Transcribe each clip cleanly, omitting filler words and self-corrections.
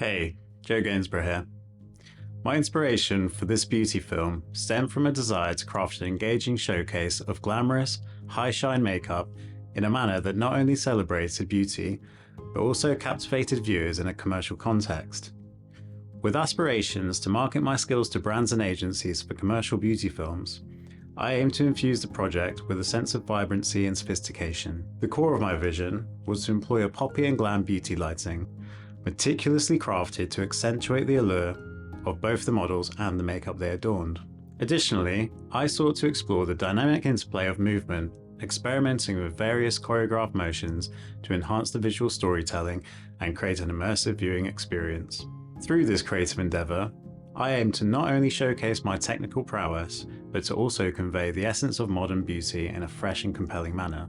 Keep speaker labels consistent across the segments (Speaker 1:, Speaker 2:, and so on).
Speaker 1: Hey, Joe Gainsborough here. My inspiration for this beauty film stemmed from a desire to craft an engaging showcase of glamorous, high-shine makeup in a manner that not only celebrated beauty, but also captivated viewers in a commercial context. With aspirations to market my skills to brands and agencies for commercial beauty films, I aim to infuse the project with a sense of vibrancy and sophistication. The core of my vision was to employ a poppy and glam beauty lighting, meticulously crafted to accentuate the allure of both the models and the makeup they adorned. Additionally, I sought to explore the dynamic interplay of movement, experimenting with various choreographed motions to enhance the visual storytelling and create an immersive viewing experience. Through this creative endeavour, I aim to not only showcase my technical prowess, but to also convey the essence of modern beauty in a fresh and compelling manner.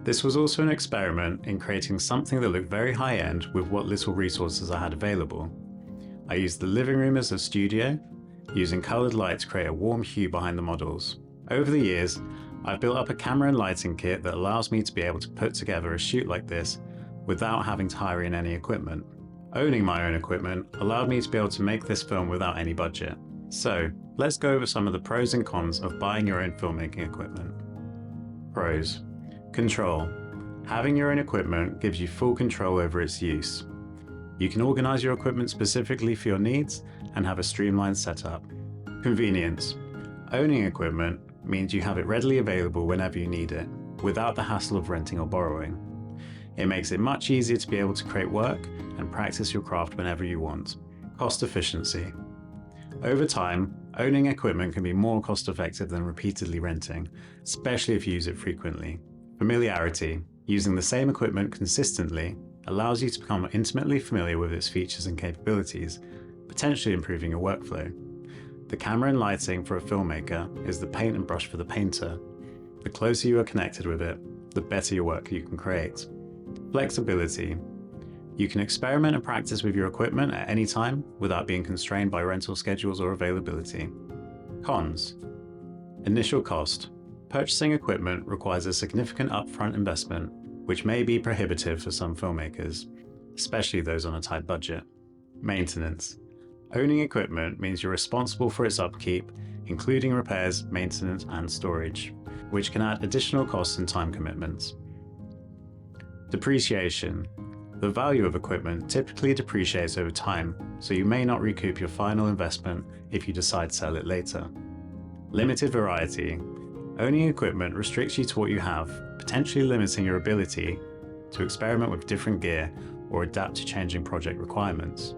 Speaker 1: This was also an experiment in creating something that looked very high-end with what little resources I had available. I used the living room as a studio, using coloured light to create a warm hue behind the models. Over the years, I've built up a camera and lighting kit that allows me to be able to put together a shoot like this without having to hire in any equipment. Owning my own equipment allowed me to be able to make this film without any budget. So, let's go over some of the pros and cons of buying your own filmmaking equipment. Pros. Control. Having your own equipment gives you full control over its use. You can organize your equipment specifically for your needs and have a streamlined setup. Convenience. Owning equipment means you have it readily available whenever you need it, without the hassle of renting or borrowing. It makes it much easier to be able to create work and practice your craft whenever you want. Cost efficiency. Over time, owning equipment can be more cost effective than repeatedly renting, especially if you use it frequently. Familiarity. Using the same equipment consistently allows you to become intimately familiar with its features and capabilities, potentially improving your workflow. The camera and lighting for a filmmaker is the paint and brush for the painter. The closer you are connected with it, the better your work you can create. Flexibility. You can experiment and practice with your equipment at any time without being constrained by rental schedules or availability. Cons. Initial cost. Purchasing equipment requires a significant upfront investment, which may be prohibitive for some filmmakers, especially those on a tight budget. Maintenance. Owning equipment means you're responsible for its upkeep, including repairs, maintenance, and storage, which can add additional costs and time commitments. Depreciation. The value of equipment typically depreciates over time, so you may not recoup your final investment if you decide to sell it later. Limited variety. Owning equipment restricts you to what you have, potentially limiting your ability to experiment with different gear or adapt to changing project requirements.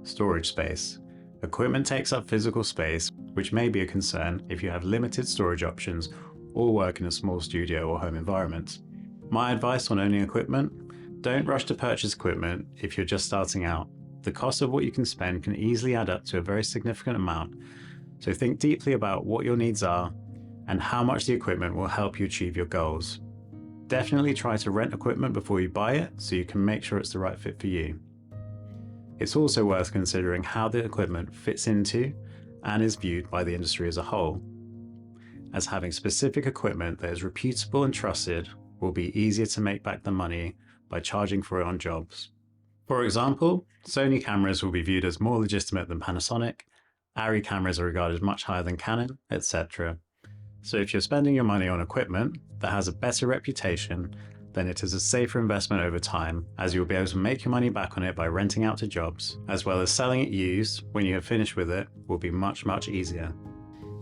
Speaker 1: Storage space. Equipment takes up physical space, which may be a concern if you have limited storage options or work in a small studio or home environment. My advice on owning equipment: don't rush to purchase equipment if you're just starting out. The cost of what you can spend can easily add up to a very significant amount, so think deeply about what your needs are and how much the equipment will help you achieve your goals. Definitely try to rent equipment before you buy it so you can make sure it's the right fit for you. It's also worth considering how the equipment fits into and is viewed by the industry as a whole, as having specific equipment that is reputable and trusted will be easier to make back the money by charging for it on jobs. For example, Sony cameras will be viewed as more legitimate than Panasonic, Arri cameras are regarded much higher than Canon, etc. So if you're spending your money on equipment that has a better reputation, then it is a safer investment over time, as you'll be able to make your money back on it by renting out to jobs, as well as selling it used when you have finished with it will be much easier.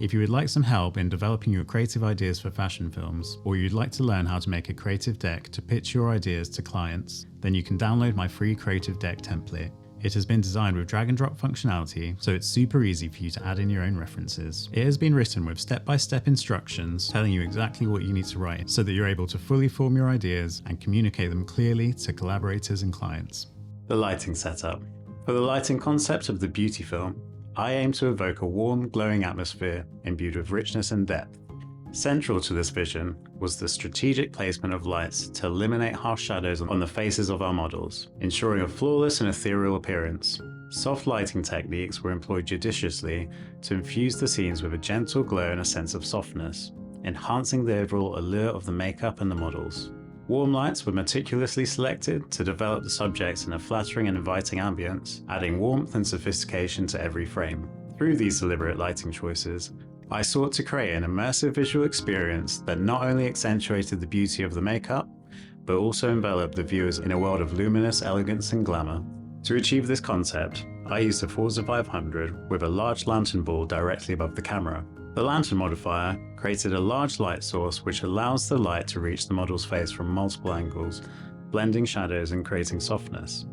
Speaker 1: If you would like some help in developing your creative ideas for fashion films, or you'd like to learn how to make a creative deck to pitch your ideas to clients, then you can download my free creative deck template. It has been designed with drag and drop functionality, so it's super easy for you to add in your own references. It has been written with step-by-step instructions telling you exactly what you need to write so that you're able to fully form your ideas and communicate them clearly to collaborators and clients. The lighting setup. For the lighting concept of the beauty film, I aim to evoke a warm, glowing atmosphere imbued with richness and depth. Central to this vision was the strategic placement of lights to eliminate harsh shadows on the faces of our models, ensuring a flawless and ethereal appearance. Soft lighting techniques were employed judiciously to infuse the scenes with a gentle glow and a sense of softness, enhancing the overall allure of the makeup and the models. Warm lights were meticulously selected to develop the subject in a flattering and inviting ambience, adding warmth and sophistication to every frame. Through these deliberate lighting choices, I sought to create an immersive visual experience that not only accentuated the beauty of the makeup, but also enveloped the viewers in a world of luminous elegance and glamour. To achieve this concept, I used a Forza 500 with a large lantern ball directly above the camera. The lantern modifier created a large light source which allows the light to reach the model's face from multiple angles, blending shadows and creating softness.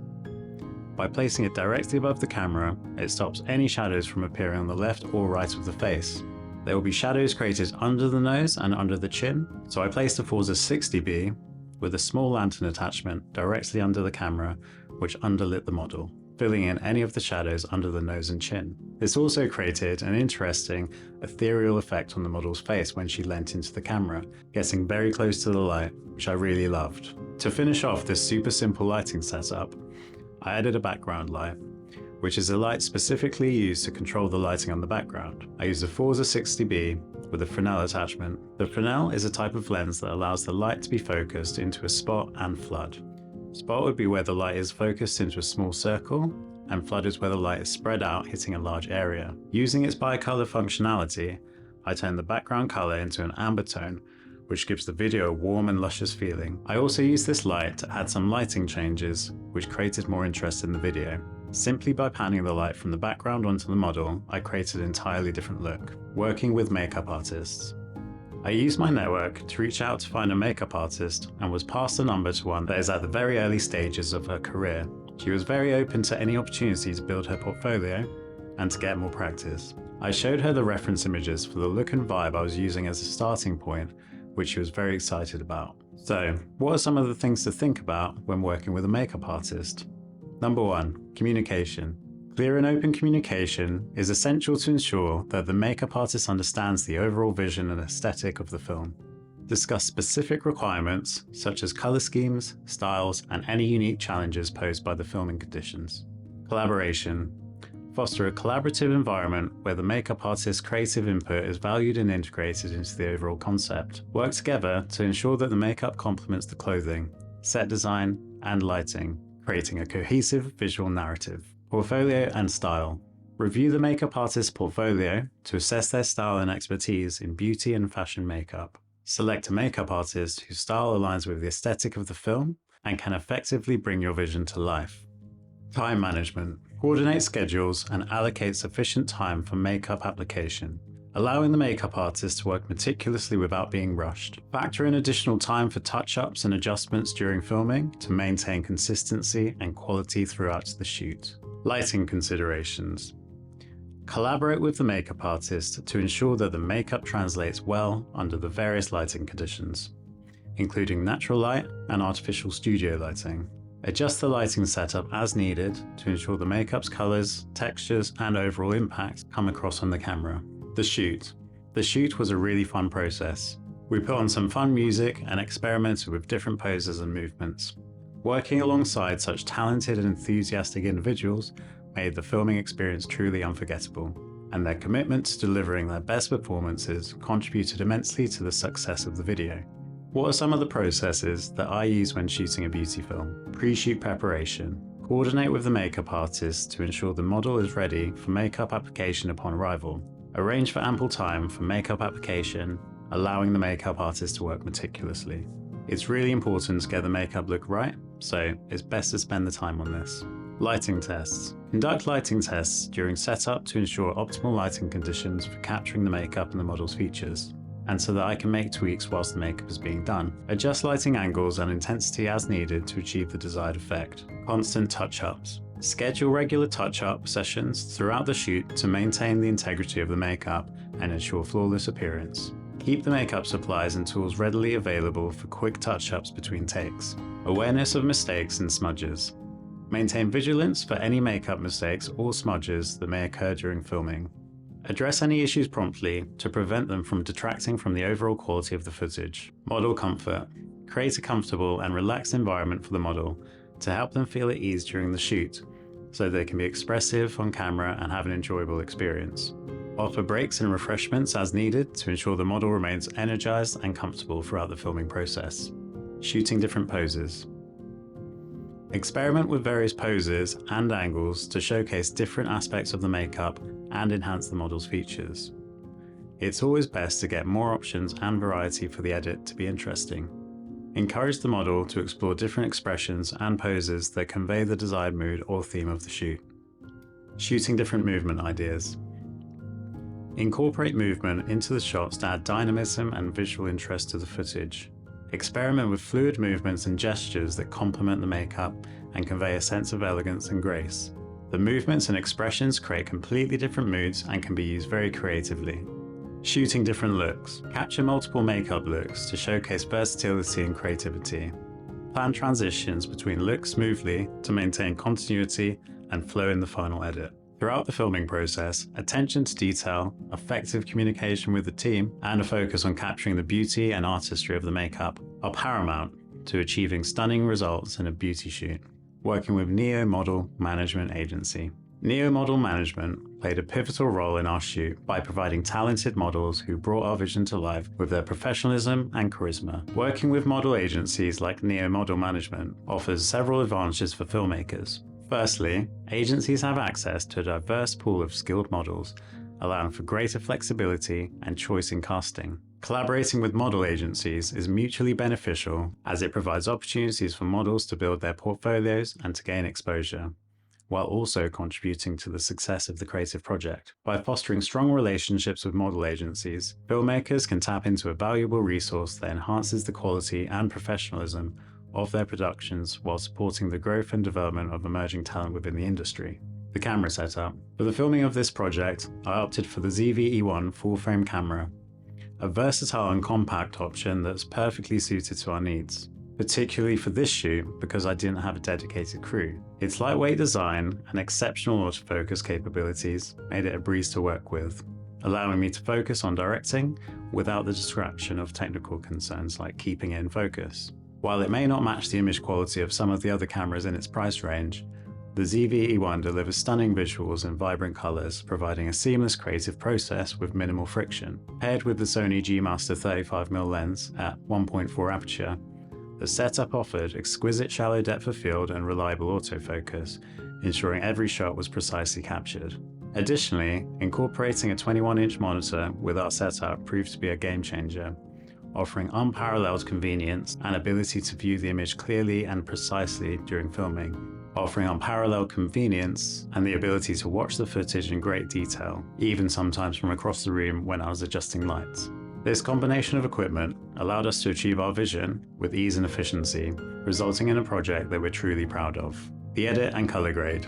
Speaker 1: By placing it directly above the camera, it stops any shadows from appearing on the left or right of the face. There will be shadows created under the nose and under the chin, so I placed a Forza 60B with a small lantern attachment directly under the camera which underlit the model, filling in any of the shadows under the nose and chin. This also created an interesting, ethereal effect on the model's face when she leant into the camera, getting very close to the light, which I really loved. To finish off this super simple lighting setup, I added a background light, which is a light specifically used to control the lighting on the background. I used a Forza 60B with a Fresnel attachment. The Fresnel is a type of lens that allows the light to be focused into a spot and flood. Spot would be where the light is focused into a small circle, and flood is where the light is spread out, hitting a large area. Using its bicolor functionality, I turned the background color into an amber tone, which gives the video a warm and luscious feeling. I also used this light to add some lighting changes, which created more interest in the video. Simply by panning the light from the background onto the model, I created an entirely different look. Working with makeup artists. I used my network to reach out to find a makeup artist and was passed a number to one that is at the very early stages of her career. She was very open to any opportunity to build her portfolio and to get more practice. I showed her the reference images for the look and vibe I was using as a starting point, which she was very excited about. So, what are some of the things to think about when working with a makeup artist? Number 1, communication. Clear and open communication is essential to ensure that the makeup artist understands the overall vision and aesthetic of the film. Discuss specific requirements such as color schemes, styles, and any unique challenges posed by the filming conditions. Collaboration. Foster a collaborative environment where the makeup artist's creative input is valued and integrated into the overall concept. Work together to ensure that the makeup complements the clothing, set design, and lighting, creating a cohesive visual narrative. Portfolio and style. Review the makeup artist's portfolio to assess their style and expertise in beauty and fashion makeup. Select a makeup artist whose style aligns with the aesthetic of the film and can effectively bring your vision to life. Time management. Coordinate schedules and allocate sufficient time for makeup application, allowing the makeup artist to work meticulously without being rushed. Factor in additional time for touch-ups and adjustments during filming to maintain consistency and quality throughout the shoot. Lighting considerations. Collaborate with the makeup artist to ensure that the makeup translates well under the various lighting conditions, including natural light and artificial studio lighting. Adjust the lighting setup as needed to ensure the makeup's colors, textures, and overall impact come across on the camera. The shoot. The shoot was a really fun process. We put on some fun music and experimented with different poses and movements. Working alongside such talented and enthusiastic individuals made the filming experience truly unforgettable, and their commitment to delivering their best performances contributed immensely to the success of the video. What are some of the processes that I use when shooting a beauty film? Pre-shoot preparation. Coordinate with the makeup artist to ensure the model is ready for makeup application upon arrival. Arrange for ample time for makeup application, allowing the makeup artist to work meticulously. It's really important to get the makeup look right, so it's best to spend the time on this. Lighting tests. Conduct lighting tests during setup to ensure optimal lighting conditions for capturing the makeup and the model's features, and so that I can make tweaks whilst the makeup is being done. Adjust lighting angles and intensity as needed to achieve the desired effect. Constant touch-ups. Schedule regular touch-up sessions throughout the shoot to maintain the integrity of the makeup and ensure flawless appearance. Keep the makeup supplies and tools readily available for quick touch-ups between takes. Awareness of mistakes and smudges. Maintain vigilance for any makeup mistakes or smudges that may occur during filming. Address any issues promptly to prevent them from detracting from the overall quality of the footage. Model comfort. Create a comfortable and relaxed environment for the model to help them feel at ease during the shoot, so they can be expressive on camera and have an enjoyable experience. Offer breaks and refreshments as needed to ensure the model remains energized and comfortable throughout the filming process. Shooting different poses. Experiment with various poses and angles to showcase different aspects of the makeup and enhance the model's features. It's always best to get more options and variety for the edit to be interesting. Encourage the model to explore different expressions and poses that convey the desired mood or theme of the shoot. Shooting different movement ideas. Incorporate movement into the shots to add dynamism and visual interest to the footage. Experiment with fluid movements and gestures that complement the makeup and convey a sense of elegance and grace. The movements and expressions create completely different moods and can be used very creatively. Shooting different looks. Capture multiple makeup looks to showcase versatility and creativity. Plan transitions between looks smoothly to maintain continuity and flow in the final edit. Throughout the filming process, attention to detail, effective communication with the team, and a focus on capturing the beauty and artistry of the makeup are paramount to achieving stunning results in a beauty shoot. Working with Neo Model Management Agency. Neo Model Management played a pivotal role in our shoot by providing talented models who brought our vision to life with their professionalism and charisma. Working with model agencies like Neo Model Management offers several advantages for filmmakers. Firstly, agencies have access to a diverse pool of skilled models, allowing for greater flexibility and choice in casting. Collaborating with model agencies is mutually beneficial as it provides opportunities for models to build their portfolios and to gain exposure, while also contributing to the success of the creative project. By fostering strong relationships with model agencies, filmmakers can tap into a valuable resource that enhances the quality and professionalism of their productions while supporting the growth and development of emerging talent within the industry. The camera setup. For the filming of this project, I opted for the ZV E1 full-frame camera, a versatile and compact option that's perfectly suited to our needs, particularly for this shoot because I didn't have a dedicated crew. Its lightweight design and exceptional autofocus capabilities made it a breeze to work with, allowing me to focus on directing without the distraction of technical concerns like keeping it in focus. While it may not match the image quality of some of the other cameras in its price range, the ZV E1 delivers stunning visuals and vibrant colors, providing a seamless creative process with minimal friction. Paired with the Sony G Master 35mm lens at 1.4 aperture, the setup offered exquisite shallow depth of field and reliable autofocus, ensuring every shot was precisely captured. Additionally, incorporating a 21-inch monitor with our setup proved to be a game changer, offering unparalleled convenience and ability to view the image clearly and precisely during filming. Offering unparalleled convenience and the ability to watch the footage in great detail, even sometimes from across the room when I was adjusting lights. This combination of equipment allowed us to achieve our vision with ease and efficiency, resulting in a project that we're truly proud of. The edit and color grade.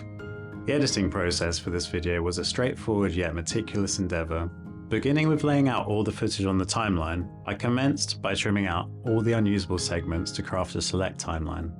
Speaker 1: The editing process for this video was a straightforward yet meticulous endeavor. Beginning with laying out all the footage on the timeline, I commenced by trimming out all the unusable segments to craft a select timeline.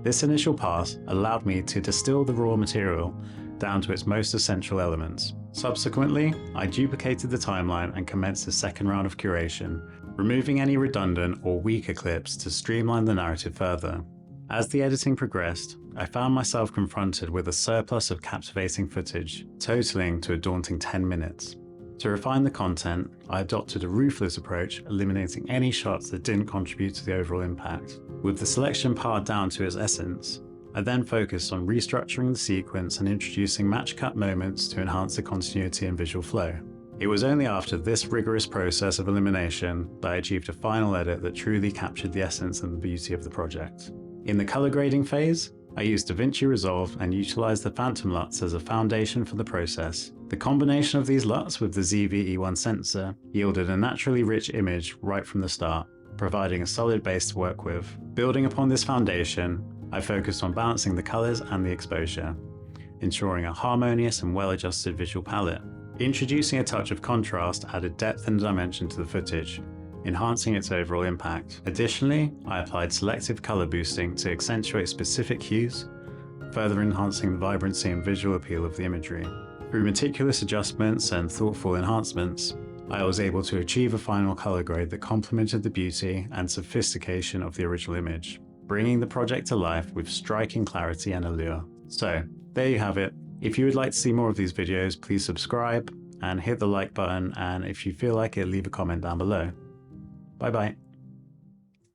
Speaker 1: This initial pass allowed me to distill the raw material down to its most essential elements. Subsequently, I duplicated the timeline and commenced a second round of curation, removing any redundant or weaker clips to streamline the narrative further. As the editing progressed, I found myself confronted with a surplus of captivating footage, totaling to a daunting 10 minutes. To refine the content, I adopted a ruthless approach, eliminating any shots that didn't contribute to the overall impact. With the selection pared down to its essence, I then focused on restructuring the sequence and introducing match-cut moments to enhance the continuity and visual flow. It was only after this rigorous process of elimination that I achieved a final edit that truly captured the essence and the beauty of the project. In the color grading phase, I used Davinci Resolve and utilized the Phantom LUTs as a foundation for the process. The combination of these LUTs with the ZV E1 sensor yielded a naturally rich image right from the start, providing a solid base to work with. Building upon this foundation, I focused on balancing the colors and the exposure, ensuring a harmonious and well-adjusted visual palette. Introducing a touch of contrast added depth and dimension to the footage, enhancing its overall impact. Additionally, I applied selective color boosting to accentuate specific hues, further enhancing the vibrancy and visual appeal of the imagery. Through meticulous adjustments and thoughtful enhancements, I was able to achieve a final color grade that complemented the beauty and sophistication of the original image, bringing the project to life with striking clarity and allure. So, there you have it. If you would like to see more of these videos, please subscribe and hit the like button, and if you feel like it, leave a comment down below. Bye bye.